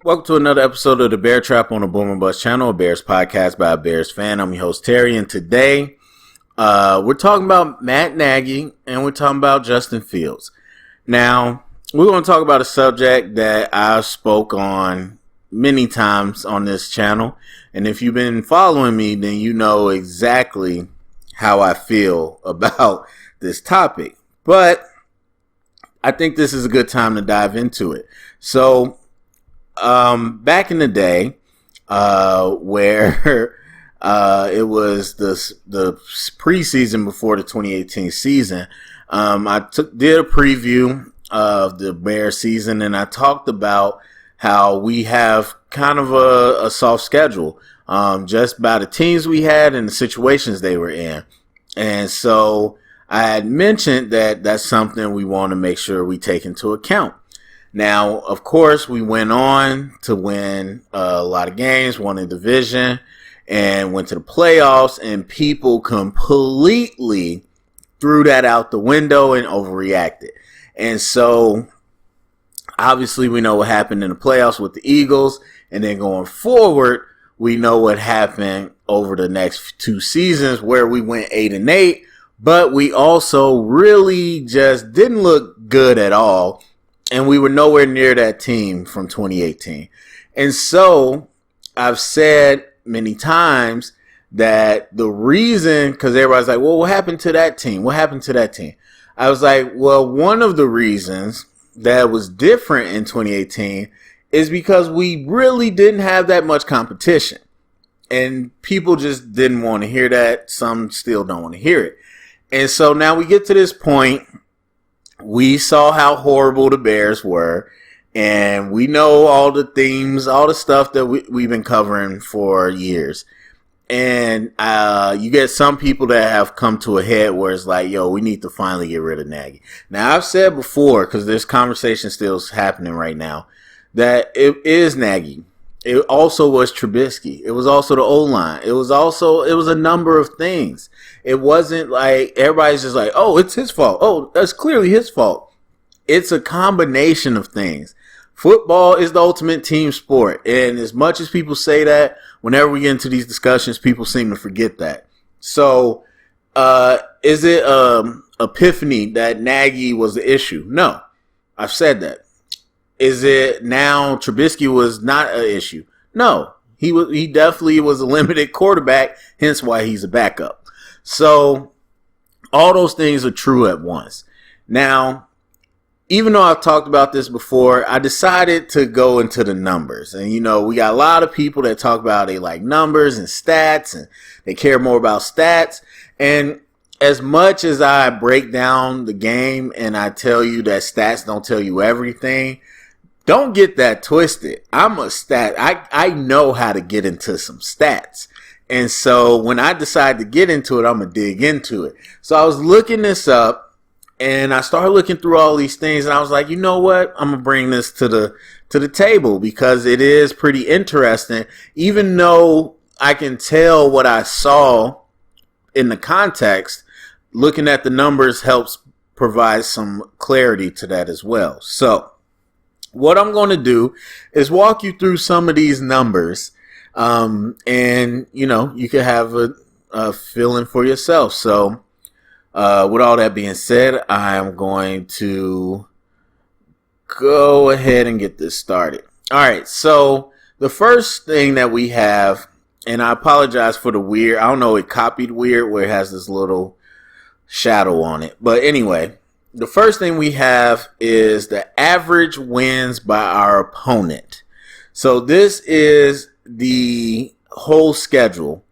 Welcome to another episode of the Bear Trap on the Boomer Bust channel, a Bears podcast by a Bears fan. I'm your host, Terry, and today we're talking about Matt Nagy and we're talking about Justin Fields. Now, we're going to talk about a subject that I spoke on many times on this channel, and if you've been following me, then you know exactly how I feel about this topic. But I think this is a good time to dive into it. So, back in the day, where it was the preseason before the 2018 season, I did a preview of the Bears season, and I talked about how we have kind of a soft schedule, just by the teams we had and the situations they were in. And so I had mentioned that that's something we want to make sure we take into account. Now, of course, we went on to win a lot of games, won a division, and went to the playoffs, and people completely threw that out the window and overreacted. And so, obviously, we know what happened in the playoffs with the Eagles, and then going forward, we know what happened over the next two seasons where we went 8-8, but we also really just didn't look good at all. And we were nowhere near that team from 2018. And so I've said many times that the reason, because everybody's like, well, what happened to that team? What happened to that team? I was like, well, one of the reasons that was different in 2018 is because we really didn't have that much competition. And people just didn't want to hear that. Some still don't want to hear it. And so now we get to this point. We saw how horrible the Bears were, and we know all the themes, all the stuff that we've been covering for years. And you get some people that have come to a head where it's like, yo, we need to finally get rid of Nagy. Now, I've said before, because this conversation still is happening right now, that it is Nagy. It also was Trubisky. It was also the O-line. It was a number of things. It wasn't like everybody's just like, oh, it's his fault. Oh, that's clearly his fault. It's a combination of things. Football is the ultimate team sport. And as much as people say that, whenever we get into these discussions, people seem to forget that. So, is it epiphany that Nagy was the issue? No. I've said that. Is it now Trubisky was not an issue? No. He definitely was a limited quarterback, hence why he's a backup. So, all those things are true at once. Now, even though I've talked about this before, I decided to go into the numbers. And, you know, we got a lot of people that talk about they like numbers and stats, and they care more about stats. And as much as I break down the game and I tell you that stats don't tell you everything, don't get that twisted. I'm a stat. I know how to get into some stats. And so when I decide to get into it, I'm going to dig into it. So I was looking this up and I started looking through all these things and I was like, you know what? I'm going to bring this to the table because it is pretty interesting. Even though I can tell what I saw in the context, looking at the numbers helps provide some clarity to that as well. So what I'm going to do is walk you through some of these numbers, and, you know, you can have a feeling for yourself. So, with all that being said, I'm going to go ahead and get this started. All right. So the first thing that we have, and I apologize for the weird, I don't know, it copied weird where it has this little shadow on it. But anyway, the first thing we have is the average wins by our opponent. So this is the whole schedule.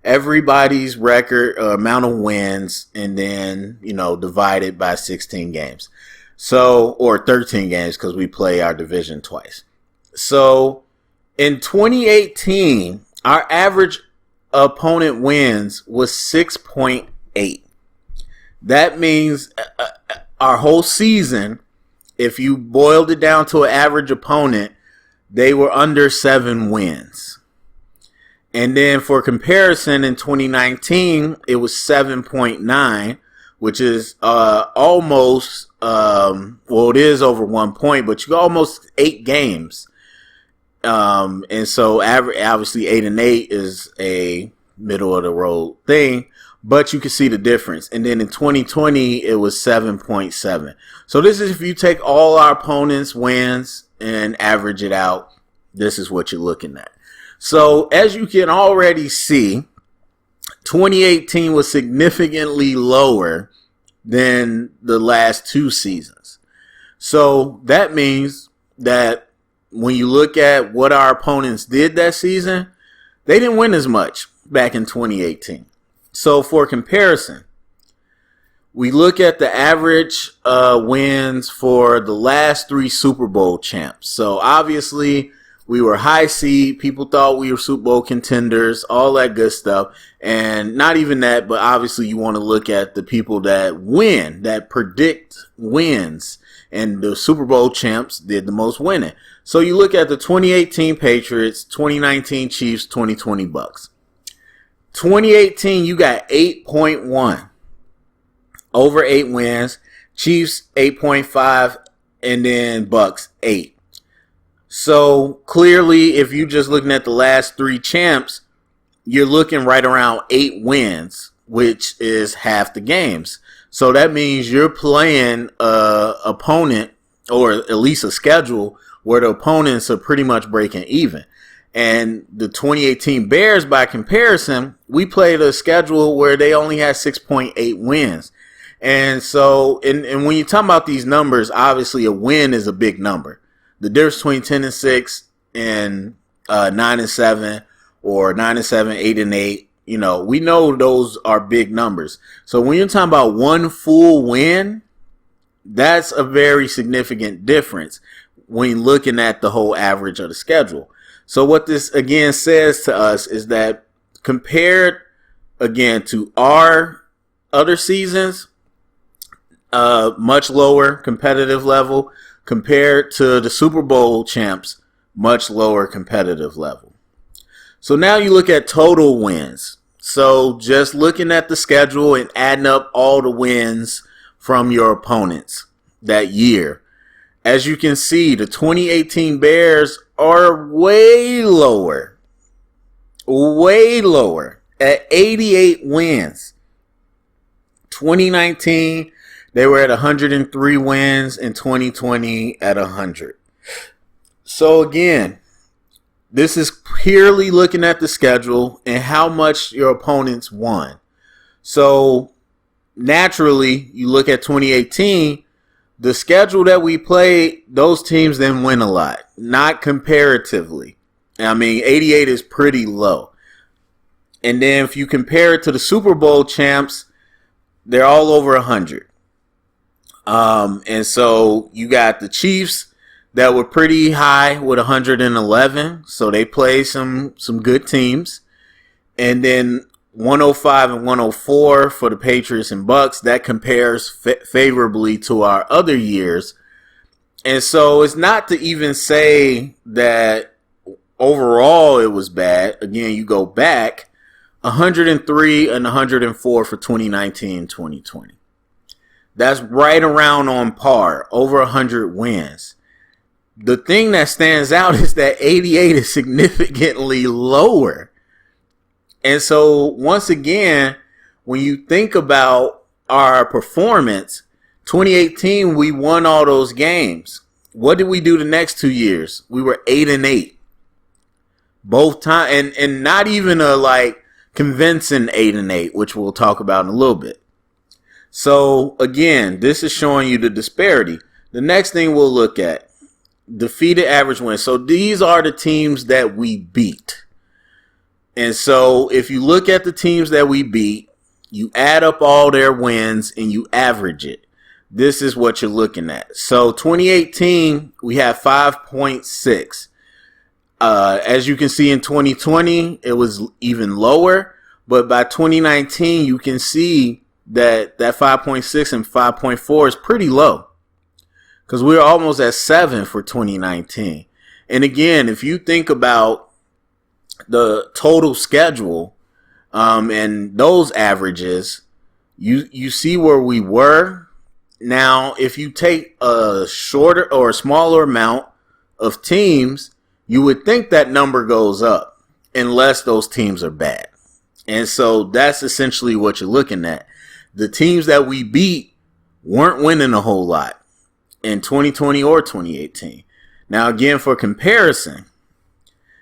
Everybody's record, amount of wins, and then, you know, divided by 16 games. So, or 13 games because we play our division twice. So in 2018, our average opponent wins was 6.8. That means our whole season, if you boiled it down to an average opponent, they were under 7 wins. And then for comparison, in 2019, it was 7.9, which is almost, it is over 1 point, but you got almost 8 games. And so obviously 8-8 is a middle of the road thing, but you can see the difference. And then in 2020, it was 7.7. So this is if you take all our opponents' wins and average it out, this is what you're looking at. So as you can already see, 2018 was significantly lower than the last 2 seasons. So that means that when you look at what our opponents did that season, they didn't win as much back in 2018. So for comparison, we look at the average wins for the last 3 Super Bowl champs. So obviously we were high seed. People thought we were Super Bowl contenders, all that good stuff. And not even that, but obviously you want to look at the people that win, that predict wins. And the Super Bowl champs did the most winning. So you look at the 2018 Patriots, 2019 Chiefs, 2020 Bucks. 2018, you got 8.1. Over 8 wins. Chiefs, 8.5. And then Bucks, 8. So clearly, if you're just looking at the last 3 champs, you're looking right around 8 wins, which is half the games. So that means you're playing an opponent, or at least a schedule, where the opponents are pretty much breaking even. And the 2018 Bears, by comparison, we played a schedule where they only had 6.8 wins. And so, and when you're talking about these numbers, obviously a win is a big number. The difference between 10-6 and 9-7, or 9-7, 8-8, you know, we know those are big numbers. So when you're talking about one full win, that's a very significant difference when looking at the whole average of the schedule. So what this again says to us is that compared again to our other seasons, much lower competitive level. Compared to the Super Bowl champs, much lower competitive level. So now you look at total wins. So just looking at the schedule and adding up all the wins from your opponents that year. As you can see, the 2018 Bears are way lower at 88 wins. 2019, they were at 103 wins, in 2020 at 100. So again, this is purely looking at the schedule and how much your opponents won. So naturally, you look at 2018, the schedule that we played, those teams didn't win a lot, not comparatively. I mean, 88 is pretty low. And then if you compare it to the Super Bowl champs, they're all over 100. And so you got the Chiefs that were pretty high with 111. So they play some good teams. And then 105 and 104 for the Patriots and Bucks. That compares favorably to our other years. And so it's not to even say that overall it was bad. Again, you go back 103 and 104 for 2019 and 2020. That's right around on par, over 100 wins. The thing that stands out is that 88 is significantly lower. And so once again, when you think about our performance, 2018, we won all those games. What did we do the next 2 years? We were 8-8. Both time, and not even a like convincing 8-8, which we'll talk about in a little bit. So again, this is showing you the disparity. The next thing we'll look at, defeated average wins. So these are the teams that we beat. And so if you look at the teams that we beat, you add up all their wins and you average it. This is what you're looking at. So 2018, we have 5.6. As you can see in 2020, it was even lower. But by 2019, you can see that 5.6 and 5.4 is pretty low. Because we were almost at 7 for 2019. And again, if you think about the total schedule and those averages, You see where we were. Now, if you take a shorter or a smaller amount of teams, you would think that number goes up unless those teams are bad. And so that's essentially what you're looking at. The teams that we beat weren't winning a whole lot in 2020 or 2018. Now, again, for comparison,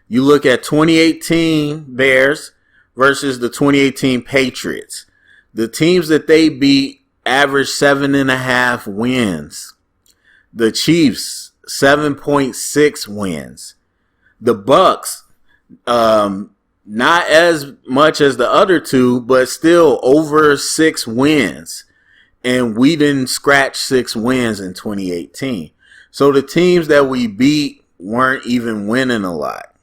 you look at 2018 Bears versus the 2018 Patriots. The teams that they beat averaged 7.5 wins. The Chiefs, 7.6 wins. The Bucks, not as much as the other two, but still over 6 wins. And we didn't scratch 6 wins in 2018. So the teams that we beat weren't even winning a lot.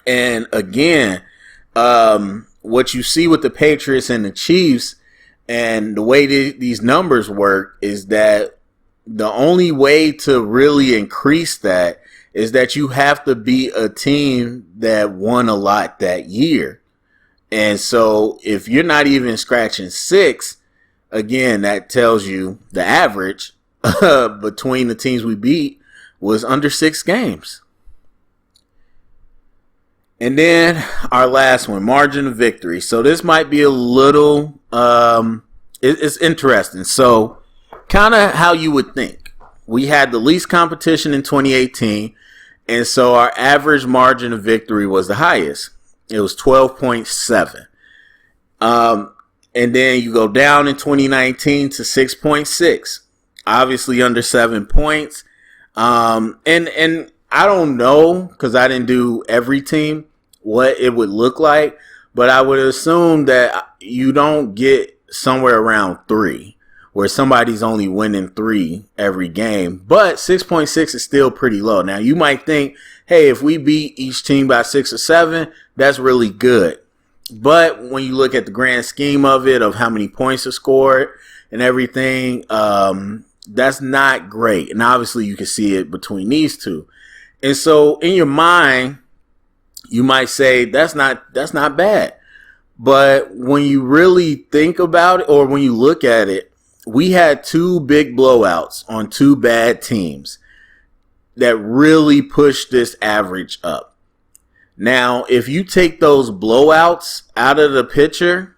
And again, what you see with the Patriots and the Chiefs and the way these numbers work is that the only way to really increase that is that you have to be a team that won a lot that year. And so if you're not even scratching 6, again, that tells you the average between the teams we beat was under 6 games. And then our last one, margin of victory. So this might be a little, it's interesting. So kind of how you would think. We had the least competition in 2018. And so our average margin of victory was the highest. It was 12.7. And then you go down in 2019 to 6.6. Obviously under 7 points. And I don't know, because I didn't do every team, what it would look like. But I would assume that you don't get somewhere around 3, where somebody's only winning 3 every game. But 6.6 is still pretty low. Now, you might think, hey, if we beat each team by 6 or 7, that's really good. But when you look at the grand scheme of it, of how many points are scored and everything, that's not great. And obviously you can see it between these two. And so in your mind, you might say that's not bad. But when you really think about it, or when you look at it, we had 2 big blowouts on 2 bad teams that really pushed this average up. Now, if you take those blowouts out of the picture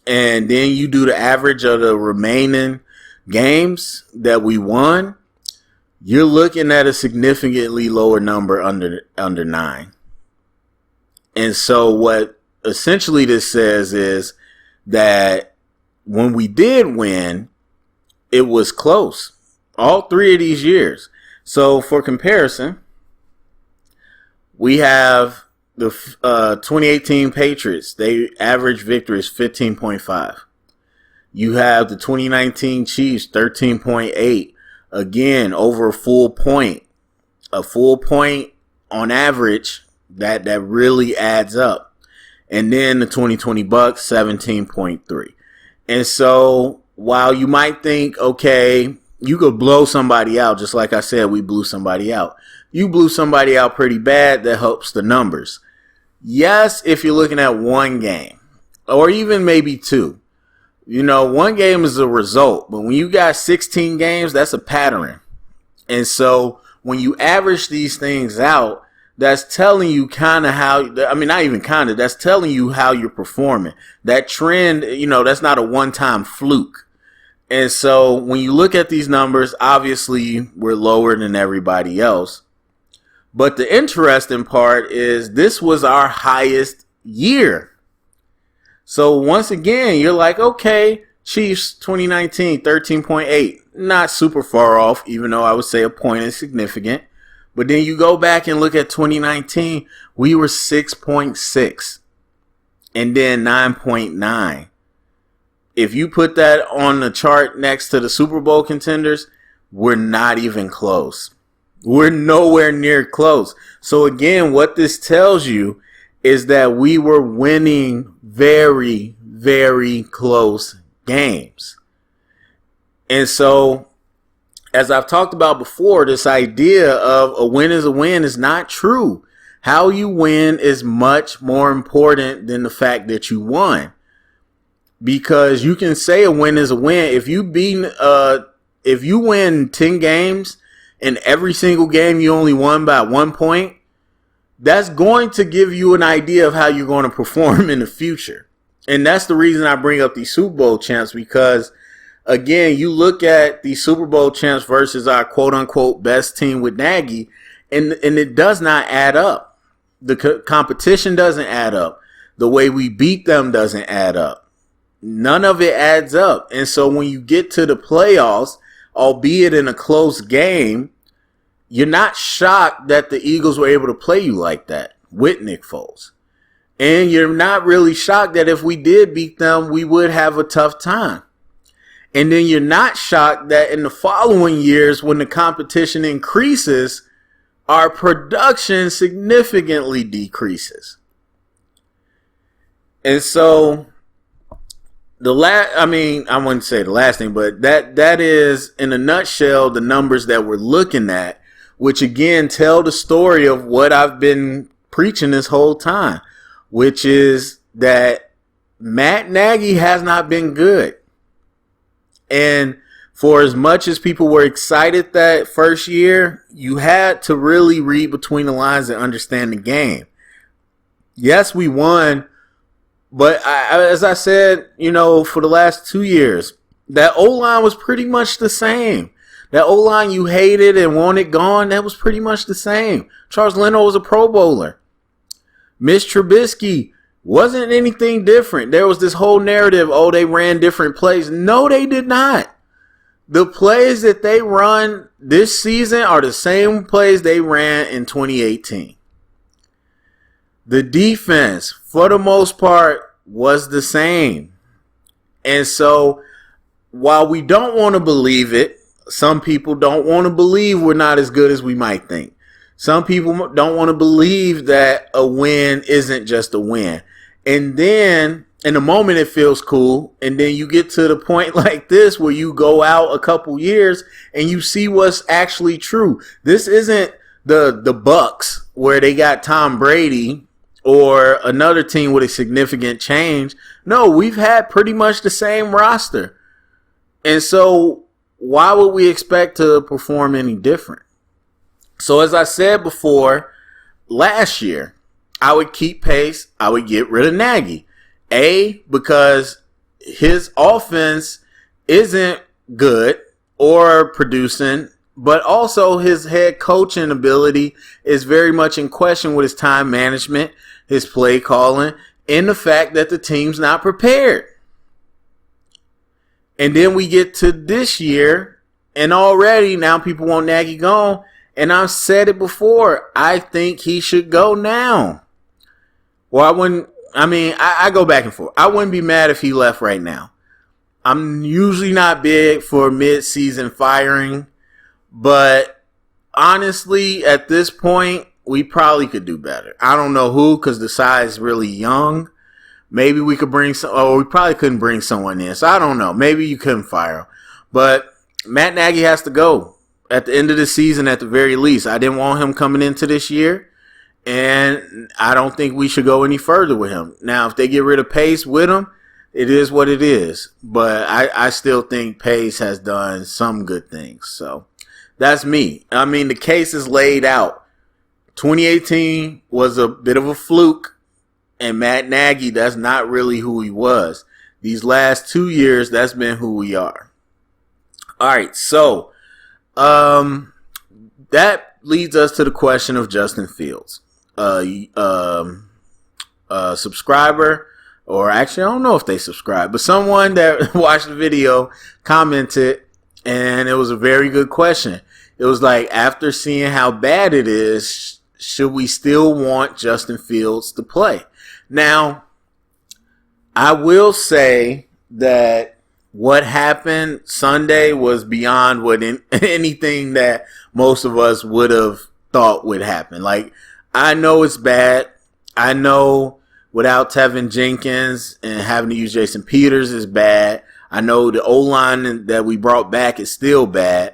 and then you do the average of the remaining games that we won, you're looking at a significantly lower number under 9. And so what essentially this says is that when we did win, it was close. All 3 of these years. So for comparison, we have the 2018 Patriots. They average victory is 15.5. You have the 2019 Chiefs, 13.8. Again, over a full point. A full point on average, that really adds up. And then the 2020 Bucks, 17.3. And so while you might think, okay, you could blow somebody out, just like I said, we blew somebody out. You blew somebody out pretty bad, that helps the numbers. Yes, if you're looking at 1 game, or even maybe 2. You know, 1 game is a result, but when you got 16 games, that's a pattern. And so when you average these things out, that's telling you kind of how, I mean, not even kind of, that's telling you how you're performing. That trend, you know, that's not a one-time fluke. And so when you look at these numbers, obviously we're lower than everybody else. But the interesting part is this was our highest year. So once again, you're like, okay, Chiefs 2019, 13.8. Not super far off, even though I would say a point is significant. But then you go back and look at 2019, we were 6.6 and then 9.9. If you put that on the chart next to the Super Bowl contenders, we're not even close. We're nowhere near close. So again, what this tells you is that we were winning very, very close games. And so, as I've talked about before, this idea of a win is a win is not true. How you win is much more important than the fact that you won. because you can say a win is a win. If you win 10 games and every single game you only won by 1 point, that's going to give you an idea of how you're going to perform in the future. And that's the reason I bring up these Super Bowl champs, because again, you look at the Super Bowl champs versus our quote unquote best team with Nagy, and it does not add up. The competition doesn't add up. The way we beat them doesn't add up. None of it adds up. And so when you get to the playoffs, albeit in a close game, you're not shocked that the Eagles were able to play you like that with Nick Foles. And you're not really shocked that if we did beat them, we would have a tough time. And then you're not shocked that in the following years, when the competition increases, our production significantly decreases. And so I wouldn't say the last thing, but that is in a nutshell the numbers that we're looking at, which again tell the story of what I've been preaching this whole time, which is that Matt Nagy has not been good. And for as much as people were excited that first year, you had to really read between the lines and understand the game. Yes, we won, but as I said, for the last 2 years, that O-line was pretty much the same. That O-line you hated and wanted gone, that was pretty much the same. Charles Leno was a Pro Bowler. Mitch Trubisky wasn't anything different. There was this whole narrative, they ran different plays. No, they did not. The plays that they run this season are the same plays they ran in 2018. The defense, for the most part, was the same. And so, while we don't want to believe it, some people don't want to believe we're not as good as we might think. Some people don't want to believe that a win isn't just a win. And then, in the moment, it feels cool. And then you get to the point like this where you go out a couple years and you see what's actually true. This isn't the Bucks where they got Tom Brady or another team with a significant change. No, we've had pretty much the same roster. And so why would we expect to perform any different? So as I said before, last year, I would keep pace. I would get rid of Nagy. Because his offense isn't good or producing, but also his head coaching ability is very much in question with his time management, his play calling, and the fact that the team's not prepared. And then we get to this year, and already now people want Nagy gone. And I've said it before, I think he should go now. Well, I go back and forth. I wouldn't be mad if he left right now. I'm usually not big for mid-season firing, but honestly, at this point, we probably could do better. I don't know who, because the side is really young. Maybe we could we probably couldn't bring someone in. So I don't know. Maybe you couldn't fire him. But Matt Nagy has to go at the end of the season at the very least. I didn't want him coming into this year. And I don't think we should go any further with him. Now, if they get rid of Pace with him, it is what it is. But I still think Pace has done some good things. So that's me. The case is laid out. 2018 was a bit of a fluke. And Matt Nagy, that's not really who he was. These last 2 years, that's been who we are. All right, so that leads us to the question of Justin Fields. Subscriber, or actually I don't know if they subscribed, but someone that watched the video commented, and it was a very good question. It was like, after seeing how bad it is, should we still want Justin Fields to play? Now, I will say that what happened Sunday was beyond what anything that most of us would have thought would happen. Like, I know it's bad. I know without Tevin Jenkins and having to use Jason Peters is bad. I know the O-line that we brought back is still bad.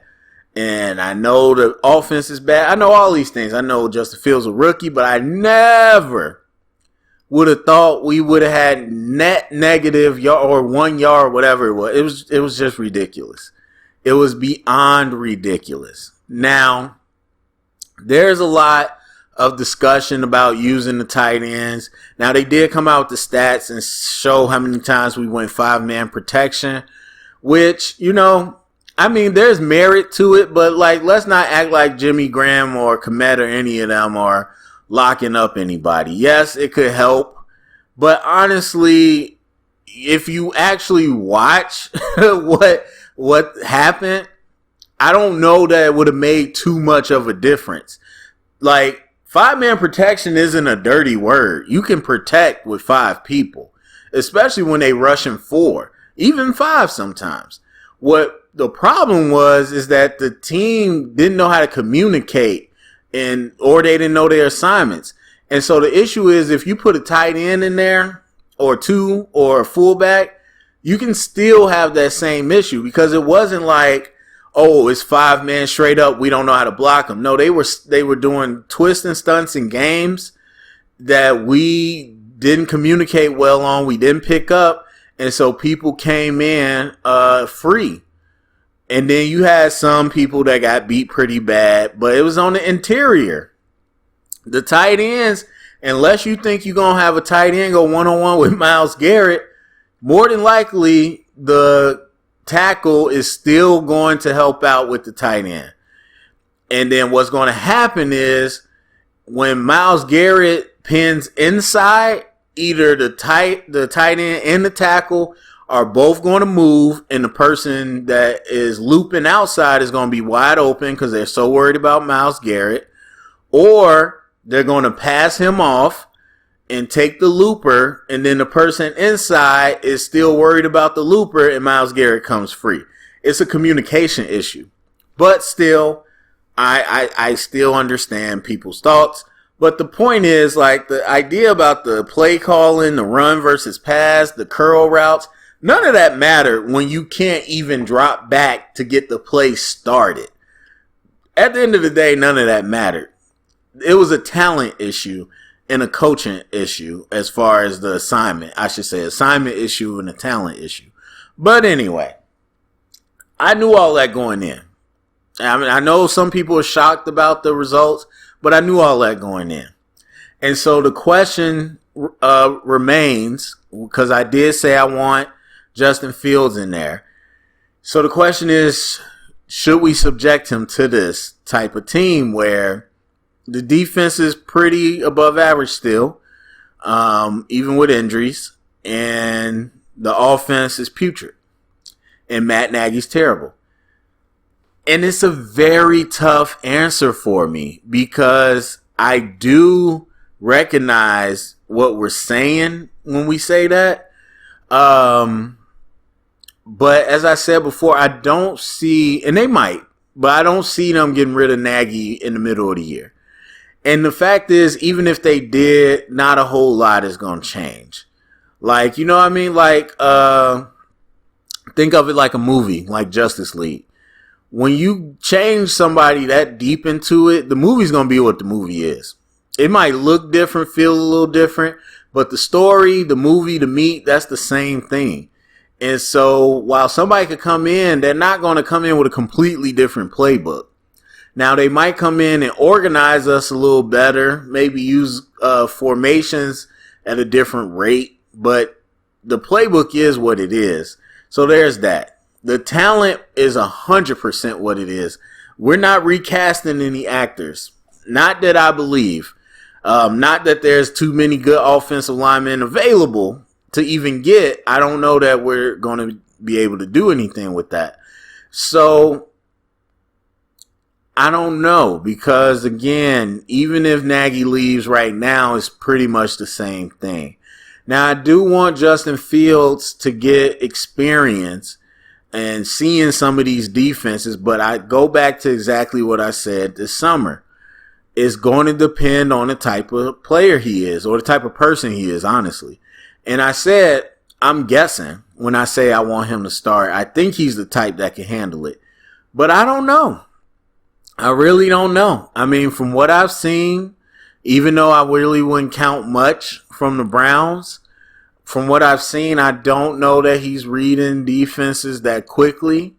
And I know the offense is bad. I know all these things. I know Justin Fields is a rookie, but I never would have thought we would have had net negative yard or 1 yard, whatever it was. It was just ridiculous. It was beyond ridiculous. Now, there's a lot of discussion about using the tight ends. Now, they did come out with the stats and show how many times we went 5-man protection, which, there's merit to it, but let's not act like Jimmy Graham or Komet or any of them are locking up anybody. Yes, it could help, but honestly, if you actually watch what happened, I don't know that it would have made too much of a difference. 5-man protection isn't a dirty word. You can protect with 5 people, especially when they rushing 4, even 5 sometimes. What the problem is that the team didn't know how to communicate or they didn't know their assignments. And so the issue is if you put a tight end in there or 2 or a fullback, you can still have that same issue because it wasn't like, oh, it's 5-man straight up, we don't know how to block them. No, they were doing twists and stunts in games that we didn't communicate well on, we didn't pick up, and so people came in free. And then you had some people that got beat pretty bad, but it was on the interior. The tight ends, unless you think you're going to have a tight end go one-on-one with Myles Garrett, more than likely the tackle is still going to help out with the tight end. And then what's going to happen is when Myles Garrett pins inside, either the tight end and the tackle are both going to move, and the person that is looping outside is going to be wide open because they're so worried about Myles Garrett, or they're going to pass him off and take the looper, and then the person inside is still worried about the looper, and Myles Garrett comes free. It's a communication issue. But still, I still understand people's thoughts. But the point is, the idea about the play calling, the run versus pass, the curl routes, none of that mattered when you can't even drop back to get the play started. At the end of the day, none of that mattered. It was a talent issue and a coaching issue as far as the assignment. I should say assignment issue and a talent issue. But anyway, I knew all that going in. I know some people are shocked about the results, but I knew all that going in. And so the question remains, because I did say I want Justin Fields in there. So the question is, should we subject him to this type of team where the defense is pretty above average still, even with injuries, and the offense is putrid, and Matt Nagy's terrible? And it's a very tough answer for me because I do recognize what we're saying when we say that. But as I said before, I don't see, and they might, but I don't see them getting rid of Nagy in the middle of the year. And the fact is, even if they did, not a whole lot is going to change. You know what I mean? Think of it like a movie, like Justice League. When you change somebody that deep into it, the movie's going to be what the movie is. It might look different, feel a little different, but the story, the movie, the meat, that's the same thing. And so while somebody could come in, they're not going to come in with a completely different playbook. Now, they might come in and organize us a little better, maybe use formations at a different rate, but the playbook is what it is. So there's that. The talent is 100% what it is. We're not recasting any actors. Not that I believe. Not that there's too many good offensive linemen available to even get. I don't know that we're going to be able to do anything with that. So I don't know, because again, even if Nagy leaves right now, it's pretty much the same thing. Now, I do want Justin Fields to get experience and seeing some of these defenses, but I go back to exactly what I said this summer. It's going to depend on the type of player he is, or the type of person he is, honestly. And I said, I'm guessing when I say I want him to start. I think he's the type that can handle it. But I don't know. I really don't know. I mean, from what I've seen, Even though I really wouldn't count much from the Browns, from what I've seen, I don't know that he's reading defenses that quickly.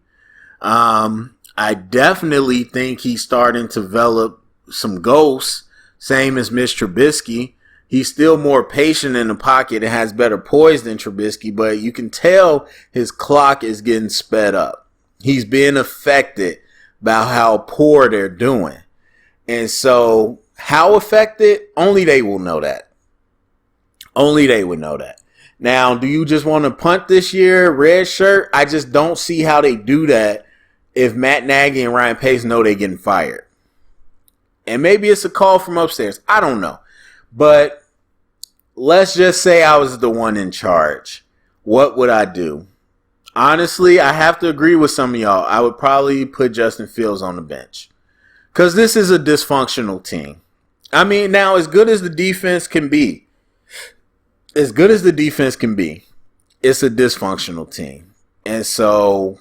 I definitely think he's starting to develop some ghosts, same as Mitch Trubisky. He's still more patient in the pocket and has better poise than Trubisky, but you can tell his clock is getting sped up. He's being affected by how poor they're doing. And so, how affected? Only they will know that. Only they would know that. Now, do you just want to punt this year, red shirt? I just don't see how they do that if Matt Nagy and Ryan Pace know they're getting fired. And maybe it's a call from upstairs. I don't know. But let's just say I was the one in charge. What would I do? Honestly, I have to agree with some of y'all. I would probably put Justin Fields on the bench. Because this is a dysfunctional team. I mean, now, as good as the defense can be, it's a dysfunctional team. And so,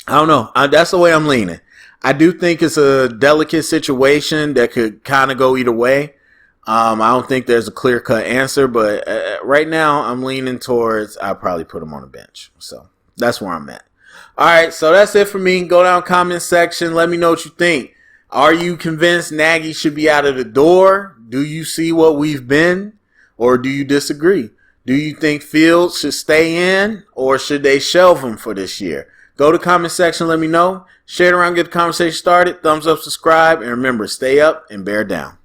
I don't know. That's the way I'm leaning. I do think it's a delicate situation that could kind of go either way. I don't think there's a clear-cut answer, but right now I'm leaning towards I'll probably put him on the bench. So that's where I'm at. All right, so that's it for me. Go down comment section. Let me know what you think. Are you convinced Nagy should be out of the door? Do you see what we've been? Or do you disagree? Do you think Fields should stay in, or should they shelve him for this year? Go to comment section. Let me know. Share it around. Get the conversation started. Thumbs up, subscribe. And remember, stay up and bear down.